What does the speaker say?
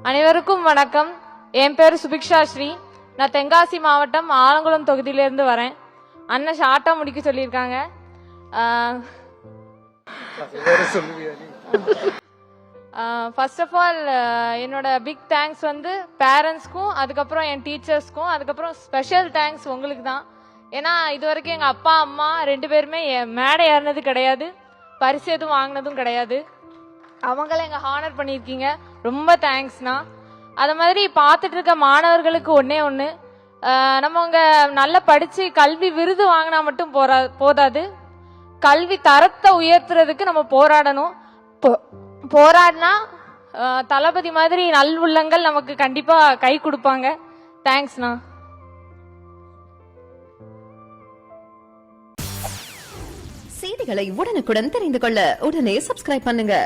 அனைவருக்கும் வணக்கம். என் பேர் சுபிக்ஷா ஸ்ரீ. நான் தென்காசி மாவட்டம் ஆலங்குளம் தொகுதியிலிருந்து வரேன். அண்ணன் ஷார்ட்டா முடிக்க சொல்லியிருக்காங்க. ஃபர்ஸ்ட் ஆஃப் ஆல் என்னோட பிக் தேங்க்ஸ் வந்து பேரண்ட்ஸ்க்கும், அதுக்கப்புறம் என் டீச்சர்ஸ்க்கும், அதுக்கப்புறம் ஸ்பெஷல் தேங்க்ஸ் உங்களுக்கு தான். ஏன்னா இது வரைக்கும் எங்கள் அப்பா அம்மா 2 பேருமே மேடை ஏறினது கிடையாது, பரிசு எதுவும் வாங்கினதும் கிடையாது. அவங்கள எங்க ஹானர் பண்ணியிருக்கீங்க, ரொம்ப தேங்க்ஸ்ண்ணா. அது மாதிரி பார்த்துட்டு இருக்க மாணவர்களுக்கு ஒன்று நம்ம அவங்க நல்லா படிச்சு கல்வி விருது வாங்கினா மட்டும் போதாது, கல்வி தரத்தை உயர்த்துறதுக்கு நம்ம போராடணும். போராடினா தளபதி மாதிரி நல்வுள்ளங்கள் நமக்கு கண்டிப்பா கை கொடுப்பாங்க. தேங்க்ஸ்ண்ணா. செய்திகளை உடனுக்குடன் தெரிந்து கொள்ள உடனே சப்ஸ்கிரைப் பண்ணுங்க.